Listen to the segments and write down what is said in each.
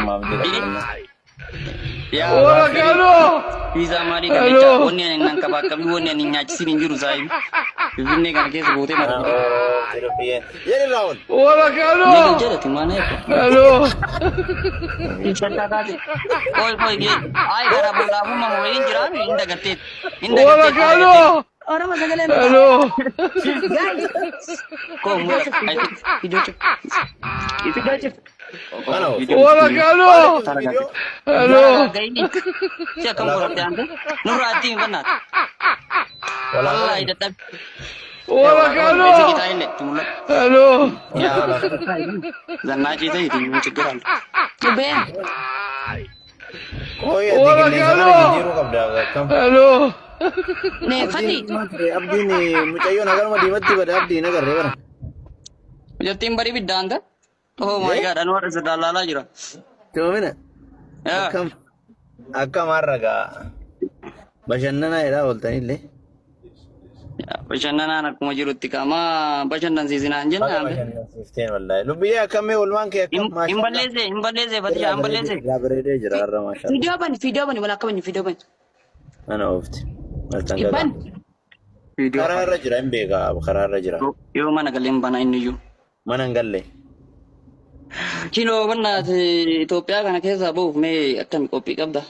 maaf jedha. Ora kalo. Pizza mari kan jecha wonni ani nan ka bakka bi wonni ani nyaachisiin hin jiru saayi. Finfinnee kana keessa bootee mara. Jedhi Raawul. Ora kalo. Ni jedhati maana eebbaa. Hello. Koi ge ai gara bola humma mo yin jiran inda gatte. Ora kalo. Orang masa kalian. Hello. Ko mo ai video cek. Itu gaje. Ano? Ora kalo. Hello. Ini. Siya kamu berarti anda? Nurati benar. Wallahi tetap. Ora kalo. Kita ini cuma. Hello. Ya. Dan ngaji itu itu cegeran. Coba. Oh ya, Ora digilin kalo. sana hinjiru kabda kam. Hello. Nih, Fati. Abdi ni mucayo nagar madimati pada abdi nagar rewan. Jadi tim bari bidda anda? Oh my god, Anwar sudah lala jira. Cuma mana? Ya. Akka marraga. Bashannana ira bolta ni le. Ya, bashannana anak mau jirutti kama bashannan sisina anjen anda. Bashannan wallahi. Lubiya kame ulman ke Imbalese Fati imbalese. Labrede jira arra masha. Video ban, wala kaban video ban. Ana ofti. Iban. Video. Karara jira mbega karara jira. Yo mana galim bana ini yo. Mana ngalle. Kino banna Ethiopia kana keessa boof mee akkam qophii qabda.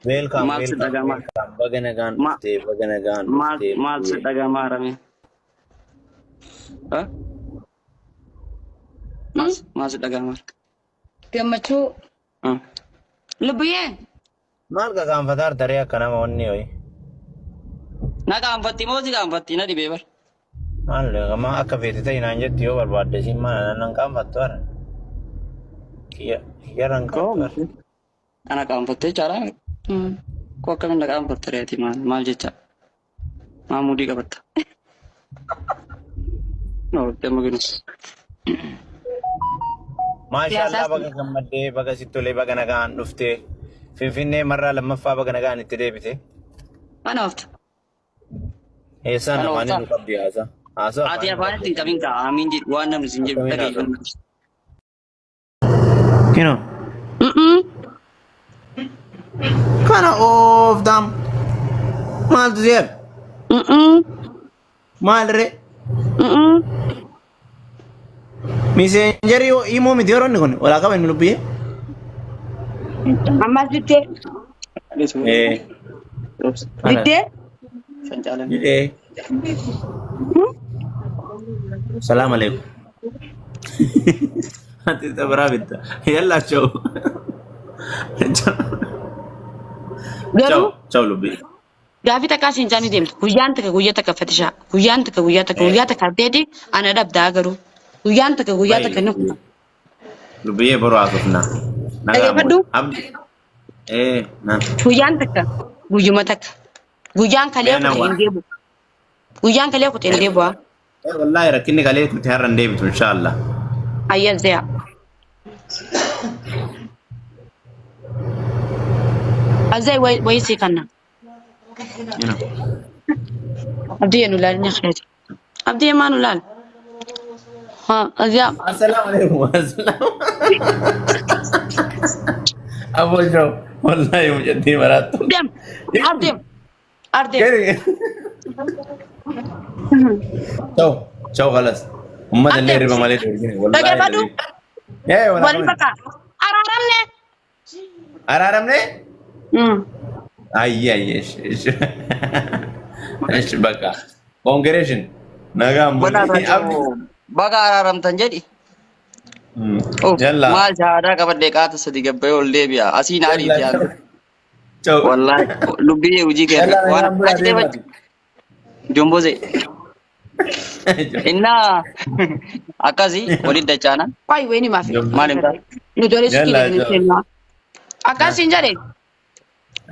Welcome. Maal si dhagama? Baganagan. Maal si dhagama rame. Ha? Maal si dhagama. Gammachuu. Lubbiyeen. Maal ka gaanfatar daree akkana moonni hoyi. Na gaanfatti moo si gaanfatti na dhibee bar. Maal gama akka feete ta'e naan jetti yoo barbaadde siin mana nan gaanfattu ara. Kiyyaran gaanfattu. Ana gaanfattee jaalaa. Ko akkamiin na gaanfatta reeti maal jecha. Maamudii qabatta. No, tema ginus. Maashaallah baga gammaddee baga sittolee baga nagaan dhuftee. Finfinnee marraa lammaffaa baga nagaan itti deebite. Mana ofta. Eessaan afaan inni qabdi haasa. Ati afaan ittiin qabin kaa amiin jedhu waan namni siin jedhu dhageeffatu. Kino. Kana of dam. Maaltu siyaaf? Maal re? Miseenjarii himoo miti yeroo inni kun walaa qaba inni lubbiyee? Ammas bittee. Bittee. Salam alaikum. Nanti kita berabita. Yalla ciao. Ciao lubi. Gaafi takkaa siin jaanii deemtu. Guyyaan takka fatishaa. Guyyaan takka abdeedi ana dhabdaa garuu. Guyyaan takka nuuf. Lubi baru asufna. Dhageeffadhu. Abdi. Nah. Guyyaan takka guyyuma takka. Guyyaan kalee kutee hin deebu. Guyyaan kalee kutee hin deebu. Wallahi rakkinni kalee kutee har'a hin deebitu inshallah. Ayyan zaya. Azai wai sai kanna. Abdi ya nulal ni khair. Abdi ya ma nulal. Ha, azya. Assalamu alaikum. Abu Jo, wallahi mujaddi maratu. Dem. Ardim. Ciao خلاص. هم ده اللي ربما عليه والله. Dhageeffadhu. ايه ولا. Wal bakka. Araramne? Ay ايش بقى. Congratulation. Nagam. Baga araramtan jedhi. Yalla. Maal jaadaa qabadde qaata sadi gabbee ol deebi'a. Asiin ariiti yaa. Ciao. Wallahi lubbii hojii keessa waan achi deematti. Jomboze. Inna akkasi waliin dachaana. Wai weni maafi. Maaliif ta'a? Nu dole sikile ni tenna. Akasi njare.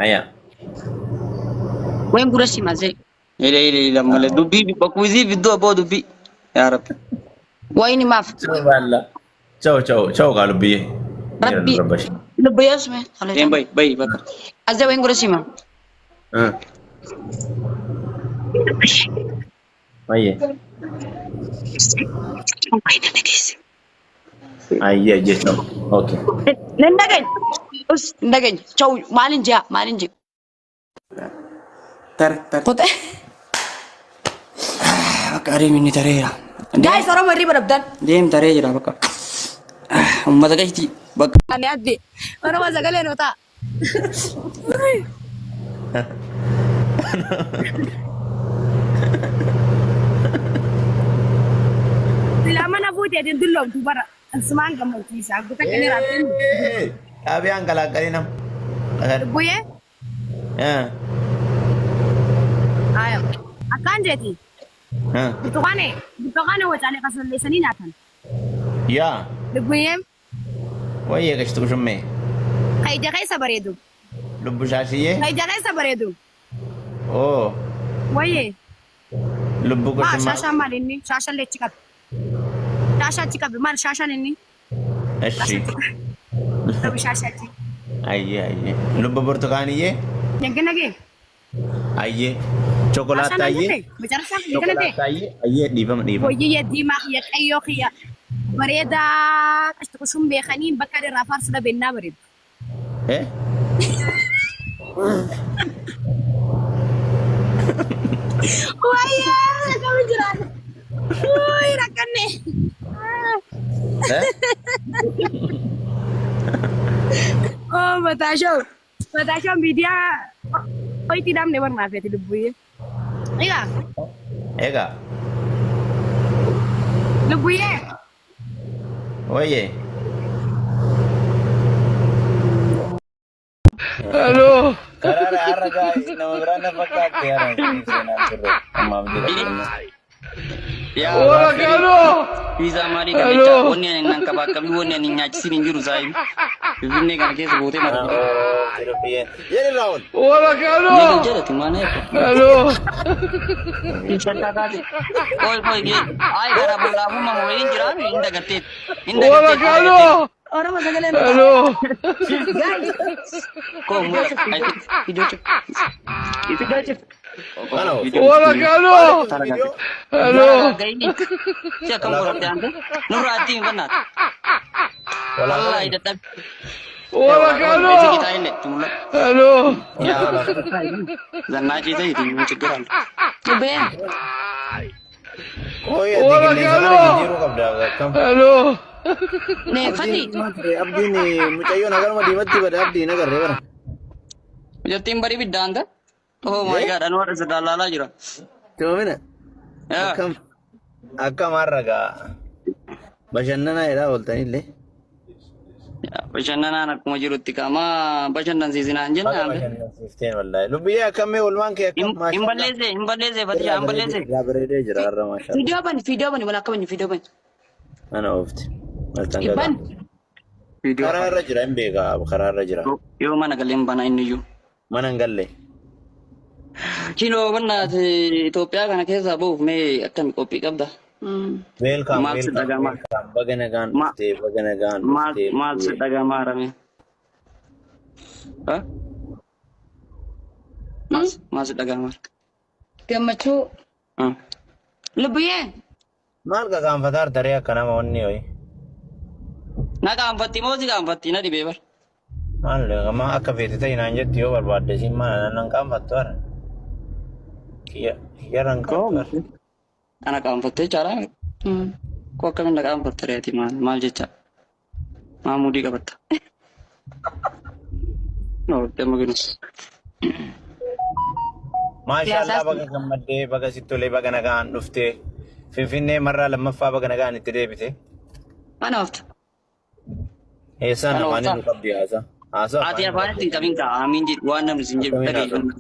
Aya. Wen gura simaze. Ile male dubbii bakkuuzi bidduu aboo dubbii. Yaa Rabbi. Wai maaf. Ciao qalbii. Rabbi. Lubbi yasme. Bay bakka. Azza wen gura sima. Aye. Ayyee jechuun. Okay. Nindagañ. Us nindagañ. Chow maalin jaa maalin jee. Tar. Kote. Bakka adeemni tareera. Guys, orang mau ribet abdan. Deem taree jira bakka. Uummata gaheetii bakka. Ani adde. Orang mau zagale nota. Lama na buti adin dulom tu bara. Semangat kamu kisah. Aku tak kena ratin. Abi ang kalakali nam. Buye? Ayo. Akan jadi. Itu kan yang wajah lekas lesani natan. Ya. Buye? Wayye kashtu shumme. Kai jagai sabar itu. Lubbu shashiye. Kai jagai sabar itu. Oh. Buye? Lubbu ko Ma shumma. shasha malin ni. Shasha le cikap. Shasha cikap. Man shasha ni. Ashi. Tapi shasha cikap. Ayyee. Lubbu burtukaniye. Yang kena ke? Ayyee. Chokolata ayyee. Bicara siapa? Yang kena ke? Chokolata ayyee. Ayyee dhiifama. Buye ya dima ya kayo kaya. Bareda. Kashtu kushum bekhanin bakar rafar sudah benna bared. Eh? Waya, kamu jalan. Woi, rakan nih. Eh? Oh, Batasho media. Oh, tidak menebar maaf ya tidak bu ya. Iya, Ega. lebu ya. Wayye. Halo. Karara harga nama berana fakkaate yaran seenaan turre. Amma abdira. Yaa Warakalo. Fiizaa maalii kan jecha wanni ani nan qabaa qabii wanni ani nyaachisiin hin jiru saayibi. Finfinnee kana keessa gootee mara. European. Yeri Raul. Warakalo. Ni jedhati maana eebbaa. Halo. Koi gee ay gara bullaafummaa waliin jiraan hin dagatteet. Warakalo. Orang masa kalian. Halo. Koo mul'ata. Iddoo cuf. Ano? Warakalo. Halo. Gayni. Siya kam fudhatte ante. Nurraa ittiin bannaat. Wallahi dadhab. Warakalo. Isi kita illee itti mul'ata. Halo. Yaa zannaa ciisee itti hin chigiraan. Lebu ya. Oh ya, dikinne sana jiru kabda kam. Halo. Nih, Fati. Abdi ni mucayyo nagar madimatti bada abdi nagar rewara. Biyyattiin barii biddaan ta'a. Oh my god, anu warra sadaa laalaa jira. Tumina. Yaa. Akkam harraga. Bashannana jedha ooltanillee. Bashannanaan akkuma jirutti qaama bashannansiisinaan jennaan. Bashannansiifteen wallahi. Lubbiyyaa akkamii oolmaan kee akkam Hin balleesse Fatiyaa hin balleesse. Yaa bareedee jira har'a maashaa. Video bani, wala kapan video bani. Ana oofti. Iban. Karaa irra jira hin beekaa karaa irra jira. Yoo mana galee hin bana inni iyyuu. Mana hin galle. Kiloo bannaat Itoophiyaa kana keessaa bahuuf mee akkami qophii qabda? Welcome. Maal si dhagamaa? Baga nagaan dhuftee baga nagaan dhuftee. Maal si dhagamaa harame? Maal si dhagamaa? Gammachuu. Lebu ya. Maal qaanfataa daree akka nama onni ho'i. Na qaanfatti moo si qaanfatti na dhibee bar. Maal amma akka feete ta'e naan jetti yoo barbaadde siin mana nan qaanfattu hara. Kiyyaran qaanfattu. Ana qaanfattee jaalaa. Koo akkamiin na qaanfatta reeti maal jecha. Maamudii qabatta. No, damma ginu. Maashaallah baga gammaddee baga sitti tolee baga nagaan dhuftee Finfinnee marraa lammaffaa baga nagaan itti deebite. Mana ofta. Eessaan afaanii nu qabdi haasa. Haasa Ati afaanitti hin qabin kaa amiin jedhu waan namni sin jedhu dhagayeeffannaa.